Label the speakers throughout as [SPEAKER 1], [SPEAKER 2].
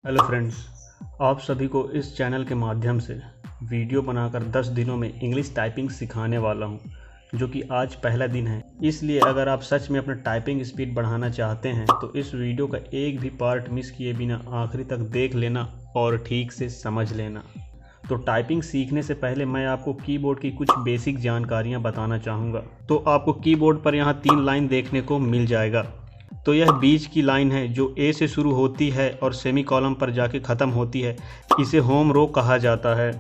[SPEAKER 1] Hello friends, आप सभी को इस चैनल के माध्यम से वीडियो बनाकर 10 दिनों में इंग्लिश टाइपिंग सिखाने वाला हूं, जो कि आज पहला दिन है। इसलिए अगर आप सच में अपना टाइपिंग स्पीड बढ़ाना चाहते हैं तो इस वीडियो का एक भी पार्ट मिस किए बिना आखिरी तक देख लेना और ठीक से समझ लेना। तो टाइपिंग सीखने से पहले मैं आपको कीबोर्ड की कुछ बेसिक जानकारियाँ बताना चाहूँगा। तो आपको कीबोर्ड पर यहाँ 3 लाइन देखने को मिल जाएगा। तो यह बीच की लाइन है जो ए से शुरू होती है और सेमी कॉलम पर जाके ख़त्म होती है। इसे होम रो कहा जाता है।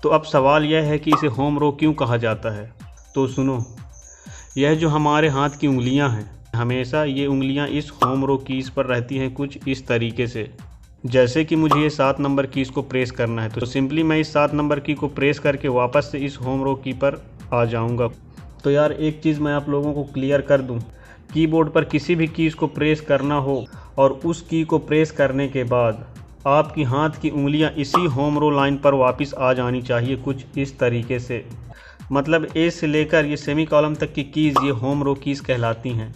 [SPEAKER 1] तो अब सवाल यह है कि इसे होम रो क्यों कहा जाता है। तो सुनो, यह जो हमारे हाथ की उंगलियां हैं, हमेशा ये उंगलियां इस होम रो कीज़ पर रहती हैं कुछ इस तरीके से। जैसे कि मुझे ये 7 नंबर कीज़ को प्रेस करना है तो सिंपली मैं इस 7 नंबर की को प्रेस करके वापस से इस होम रो की पर आ जाऊँगा। तो यार एक चीज़ मैं आप लोगों को क्लियर कर दूँ, कीबोर्ड पर किसी भी कीज़ को प्रेस करना हो और उस की को प्रेस करने के बाद आपकी हाथ की उंगलियां इसी होम रो लाइन पर वापस आ जानी चाहिए कुछ इस तरीके से। मतलब ए से लेकर ये सेमी कॉलम तक की कीज़ ये होम रो कीज़ कहलाती हैं।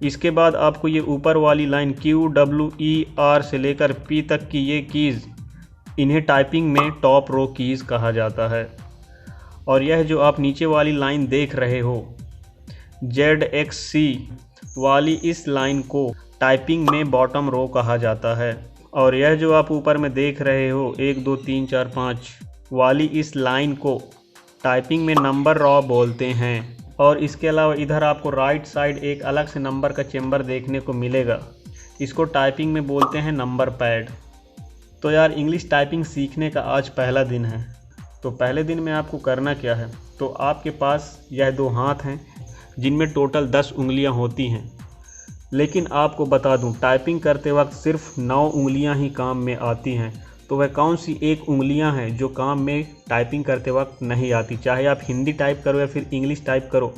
[SPEAKER 1] इसके बाद आपको ये ऊपर वाली लाइन QWER से लेकर P तक की ये कीज़, इन्हें टाइपिंग में टॉप रो कीज़ कहा जाता है। और यह जो आप नीचे वाली लाइन देख रहे हो ZXC वाली, इस लाइन को टाइपिंग में बॉटम रो कहा जाता है। और यह जो आप ऊपर में देख रहे हो 1 2 3 4 5 वाली, इस लाइन को टाइपिंग में नंबर रो बोलते हैं। और इसके अलावा इधर आपको राइट साइड एक अलग से नंबर का चेंबर देखने को मिलेगा, इसको टाइपिंग में बोलते हैं नंबर पैड। तो यार इंग्लिश टाइपिंग सीखने का आज पहला दिन है। तो पहले दिन में आपको करना क्या है, तो आपके पास यह 2 हाथ हैं जिनमें टोटल 10 उंगलियां होती हैं। लेकिन आपको बता दूं, टाइपिंग करते वक्त सिर्फ 9 उंगलियां ही काम में आती हैं। तो वह कौन सी एक उंगलियां हैं जो काम में टाइपिंग करते वक्त नहीं आती। चाहे आप हिंदी टाइप करो या फिर इंग्लिश टाइप करो,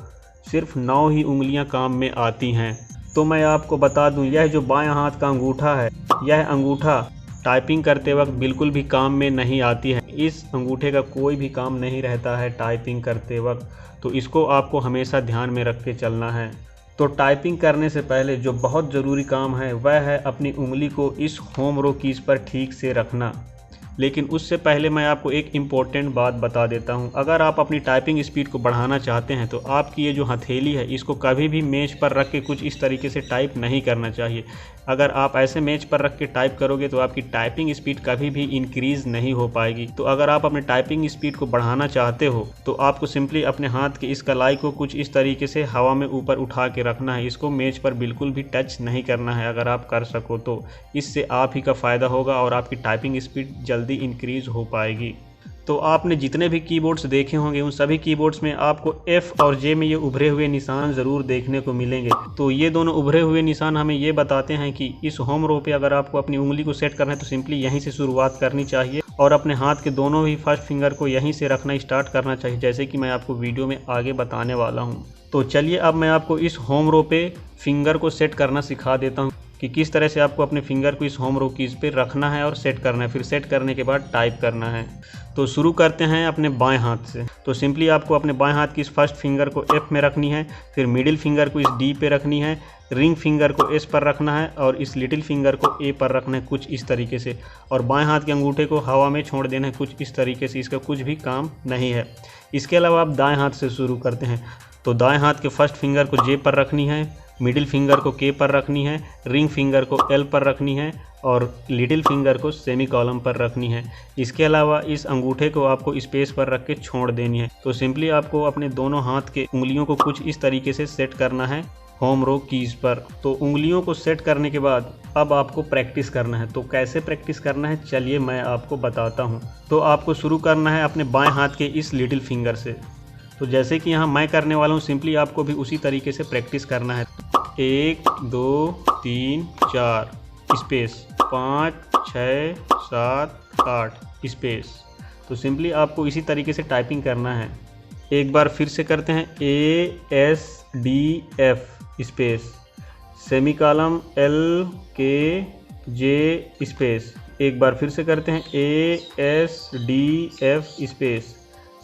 [SPEAKER 1] सिर्फ 9 ही उंगलियां काम में आती हैं। तो मैं आपको बता दूं, यह जो बायां हाथ का अंगूठा है, यह अंगूठा टाइपिंग करते वक्त बिल्कुल भी काम में नहीं आती है। इस अंगूठे का कोई भी काम नहीं रहता है टाइपिंग करते वक्त, तो इसको आपको हमेशा ध्यान में रख के चलना है। तो टाइपिंग करने से पहले जो बहुत ज़रूरी काम है वह है अपनी उंगली को इस होम रो कीज़ पर ठीक से रखना। लेकिन उससे पहले मैं आपको एक इम्पॉर्टेंट बात बता देता हूं। अगर आप अपनी टाइपिंग स्पीड को बढ़ाना चाहते हैं तो आपकी ये जो हथेली है इसको कभी भी मेज पर रख के कुछ इस तरीके से टाइप नहीं करना चाहिए। अगर आप ऐसे मेज पर रख के टाइप करोगे तो आपकी टाइपिंग स्पीड कभी भी इंक्रीज़ नहीं हो पाएगी। तो अगर आप अपने टाइपिंग स्पीड को बढ़ाना चाहते हो तो आपको सिंपली अपने हाथ की इस कलाई को कुछ इस तरीके से हवा में ऊपर उठा के रखना है। इसको मेज पर बिल्कुल भी टच नहीं करना है। अगर आप कर सको तो इससे आप ही का फ़ायदा होगा और आपकी टाइपिंग स्पीड जल्दी इंक्रीज़ हो पाएगी। तो आपने जितने भी कीबोर्ड्स देखे होंगे उन सभी कीबोर्ड्स में आपको F और J में ये उभरे हुए निशान ज़रूर देखने को मिलेंगे। तो ये दोनों उभरे हुए निशान हमें ये बताते हैं कि इस होम रो पे अगर आपको अपनी उंगली को सेट करना है तो सिंपली यहीं से शुरुआत करनी चाहिए और अपने हाथ के दोनों ही फर्स्ट फिंगर को यहीं से रखना स्टार्ट करना चाहिए, जैसे कि मैं आपको वीडियो में आगे बताने वाला हूँ। तो चलिए अब मैं आपको इस होम रो पे फिंगर को सेट करना सिखा देता हूँ कि किस तरह से आपको अपने फिंगर को इस होम रो कीज़ पे रखना है और सेट करना है। फिर सेट करने के बाद टाइप करना है। तो शुरू करते हैं अपने बाएं हाथ से। तो सिंपली आपको अपने बाएं हाथ की इस फर्स्ट फिंगर को F में रखनी है, फिर मिडिल फिंगर को इस D पे रखनी है, रिंग फिंगर को S पर रखना है और इस लिटिल फिंगर को A पर रखना है कुछ इस तरीके से। और बाएं हाथ के अंगूठे को हवा में छोड़ देना है कुछ इस तरीके से। इसका कुछ भी काम नहीं है। इसके अलावा आप दाएँ हाथ से शुरू करते हैं। तो दाएँ हाथ के फर्स्ट फिंगर को J पर रखनी है, मिडिल फिंगर को K पर रखनी है, रिंग फिंगर को L पर रखनी है और लिटिल फिंगर को सेमी कॉलम पर रखनी है। इसके अलावा इस अंगूठे को आपको स्पेस पर रख के छोड़ देनी है। तो सिंपली आपको अपने दोनों हाथ के उंगलियों को कुछ इस तरीके से सेट करना है होम रो कीज़ पर। तो उंगलियों को सेट करने के बाद अब आपको प्रैक्टिस करना है। तो कैसे प्रैक्टिस करना है चलिए मैं आपको बताता हूँ। तो आपको शुरू करना है अपने बाएँ हाथ के इस लिटिल फिंगर से। तो जैसे कि यहाँ मैं करने वाला हूँ, सिंपली आपको भी उसी तरीके से प्रैक्टिस करना है। 1 2 3 4 स्पेस, 5 6 7 8 स्पेस। तो सिंपली आपको इसी तरीके से टाइपिंग करना है। एक बार फिर से करते हैं ASDF space, semi column LKJ space. एक बार फिर से करते हैं ASDF space,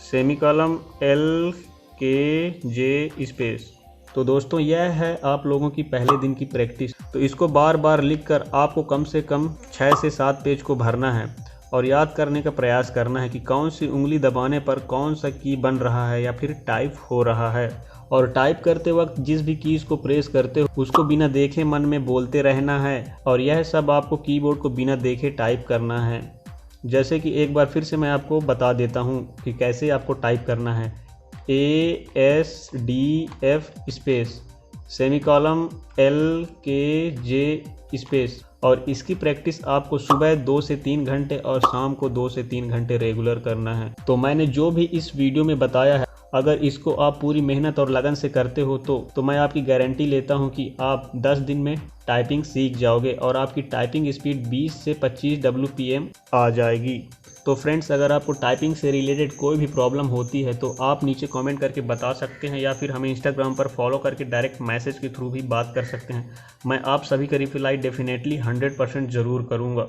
[SPEAKER 1] semi column LKJ space. तो दोस्तों यह है आप लोगों की पहले दिन की प्रैक्टिस। तो इसको बार बार लिखकर आपको कम से कम 6 से 7 पेज को भरना है और याद करने का प्रयास करना है कि कौन सी उंगली दबाने पर कौन सा की बन रहा है या फिर टाइप हो रहा है। और टाइप करते वक्त जिस भी कीज़ को प्रेस करते हो उसको बिना देखे मन में बोलते रहना है और यह सब आपको कीबोर्ड को बिना देखे टाइप करना है। जैसे कि एक बार फिर से मैं आपको बता देता हूँ कि कैसे आपको टाइप करना है। ASDF space semicolon LKJ space. और इसकी प्रैक्टिस आपको सुबह 2 से 3 घंटे और शाम को 2 से 3 घंटे रेगुलर करना है। तो मैंने जो भी इस वीडियो में बताया है, अगर इसको आप पूरी मेहनत और लगन से करते हो तो मैं आपकी गारंटी लेता हूं कि आप 10 दिन में टाइपिंग सीख जाओगे और आपकी टाइपिंग स्पीड 20 से 25 WPM आ जाएगी। तो फ्रेंड्स, अगर आपको टाइपिंग से रिलेटेड कोई भी प्रॉब्लम होती है तो आप नीचे कमेंट करके बता सकते हैं या फिर हमें इंस्टाग्राम पर फॉलो करके डायरेक्ट मैसेज के थ्रू भी बात कर सकते हैं। मैं आप सभी का रिप्लाई डेफिनेटली 100% ज़रूर करूँगा।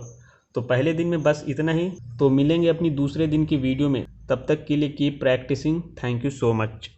[SPEAKER 1] तो पहले दिन में बस इतना ही। तो मिलेंगे अपनी दूसरे दिन की वीडियो में। तब तक के लिए keep practising. Thank you so much.